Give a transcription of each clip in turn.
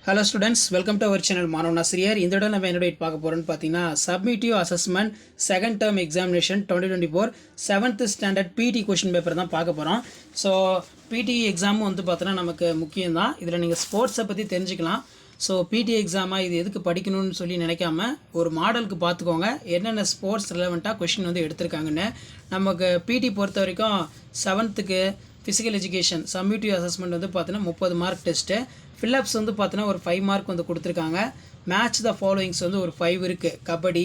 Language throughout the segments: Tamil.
Hello students, welcome to our channel Manav Nasir. இந்த தடவை நம்ம என்னோட பார்க்க போறோம்னு பார்த்தீங்கன்னா summative assessment second term examination 2024 7th standard பிடி கொஸ்டின் பேப்பர் தான் பார்க்க போகிறோம். ஸோ பிடி எக்ஸாமும் வந்து பார்த்தோன்னா நமக்கு முக்கியம் தான். இதில் நீங்கள் ஸ்போர்ட்ஸை பற்றி தெரிஞ்சுக்கலாம். ஸோ பிடி எக்ஸாமாக இது எதுக்கு படிக்கணும்னு சொல்லி நினைக்காம ஒரு மாடலுக்கு பார்த்துக்கோங்க என்னென்ன ஸ்போர்ட்ஸ் ரிலவெண்ட்டாக கொஷின் வந்து எடுத்திருக்காங்கன்னு. நமக்கு பிடி பொறுத்த வரைக்கும் 7th ஃபிசிக்கல் எஜுகேஷன் சப்மிட்டிவ் அசஸ்மெண்ட் வந்து பார்த்தீங்கன்னா 30 மார்க் டெஸ்ட்டு. ஃபில்லப்ஸ் வந்து பார்த்தீங்கன்னா ஒரு 5 மார்க் வந்து கொடுத்துருக்காங்க. மேட்ச் த ஃபாலோயிங்ஸ் வந்து ஒரு 5 இருக்குது. கபடி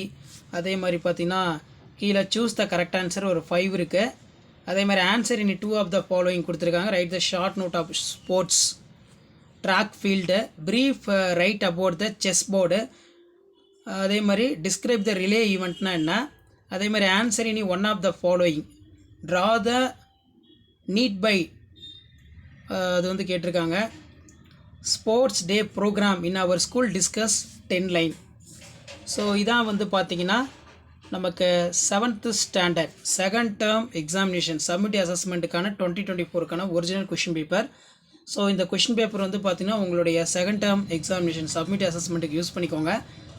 அதே மாதிரி பார்த்தீங்கன்னா கீழே சூஸ் த கரெக்ட் ஆன்சர் ஒரு 5 இருக்குது. அதே மாதிரி ஆன்சர் இனி 2 ஆஃப் த ஃபாலோயிங் கொடுத்துருக்காங்க. Write the short note of sports, track field, brief write about the chess board, அதே மாதிரி டிஸ்கிரைப் த ரிலே ஈவெண்ட்னா என்ன, அதே மாதிரி answer any 1 of the following, draw the need by அது வந்து கேட்டிருக்காங்க. Sports day program in our school discuss 10 line. So இதான் வந்து பார்த்திங்கன்னா நமக்கு 7th standard second term examination summative அசஸ்மெண்ட்டுக்கான 2024க்கான ஒரிஜினல் கொஷின் பேப்பர். ஸோ இந்த கொஷின் பேப்பர் வந்து பார்த்திங்கன்னா உங்களுடைய செகண்ட் டேர்ம் எக்ஸாமினேஷன் சப்மிட்டிவ் அசஸ்மெண்ட்டுக்கு யூஸ் பண்ணிக்கோங்க.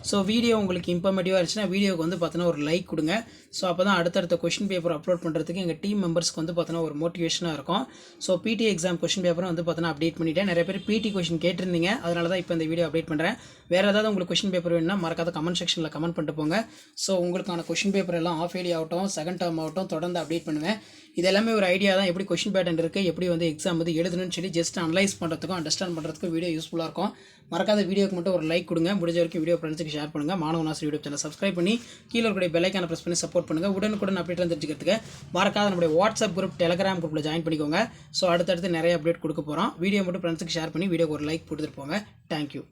ஸோ வீடியோ உங்களுக்கு இன்ஃபர்மேட்டிவாக இருந்துச்சுன்னா வீடியோக்கு வந்து பார்த்தீங்கன்னா ஒரு லைக் கொடுங்க. ஸோ அப்போ தான் அடுத்தடுத்த கொஷின் பேப்பர் அப்லோட் பண்ணுறதுக்கு எங்கள் டீம் மெம்பர்ஸ்க்கு வந்து பார்த்தீங்கன்னா ஒரு மோட்டிவேஷனாக இருக்கும். ஸோ பிடி எக்ஸாம் கொஷின் பேப்பரும் வந்து பார்த்தீங்கன்னா அப்டேட் பண்ணிவிட்டேன். நிறைய பேர் பிடி கொஷின் கேட்டிருந்தீங்க, அதனால தான் இப்போ இந்த வீடியோ அப்டேட் பண்ணுறேன். வேறு ஏதாவது உங்களுக்கு கொஷின் பேப்பர் வேணும்னா மறக்காத கமெண்ட் செக்ஷனில் கமெண்ட் பண்ணிட்டு போங்க. ஸோ உங்களுக்கான கொஷின் பேப்பர் எல்லாம் ஆஃப் ஐடி ஆகட்டும் செகண்ட் டேர்ம் ஆகட்டும் தொடர்ந்து அப்டேட் பண்ணுவேன். இது எல்லாமே ஒரு ஐடியா தான், எப்படி கொஷின் பேட்டர்ன் இருக்குது, எப்படி வந்து எக்ஸாம் வந்து எழுதணும்னு சொல்லி ஜஸ்ட் அனலைஸ் பண்ணுறதுக்கும் அண்டர்ஸ்டாண்ட் பண்ணுறதுக்கும் வீடியோ யூஸ்ஃபுல்லாக இருக்கும். மறக்காத வீடியோக்கு மட்டும் ஒரு லைக் கொடுங்க. முடிஞ்ச வரைக்கும் வீடியோ ஃப்ரெண்ட்ஸுக்கு ஷேர் பண்ணுங்கள். மாணவ நாசர் யூடியூப் சேனல் சப்ஸ்கிரைப் பண்ணி கீழே இருக்கிற பெல் ஐக்கானை ப்ரெஸ் பண்ணி சப்போர்ட் பண்ணுங்கள். உடனுக்குடன் அப்டேட் தெரிஞ்சுக்கிறதுக்கு மறக்காத நம்மளுடைய வாட்ஸ்அப் குரூப் டெலிகிராம் குரூப்பில் ஜாயின் பண்ணிக்கோங்க. ஸோ அடுத்தடுத்து நிறைய அப்டேட் கொடுக்க போகிறோம். வீடியோ மட்டும் ஃப்ரெண்ட்ஸுக்கு ஷேர் பண்ணி வீடியோக்கு ஒரு லைக் கொடுத்துட்டு போங்க. தேங்க்யூ.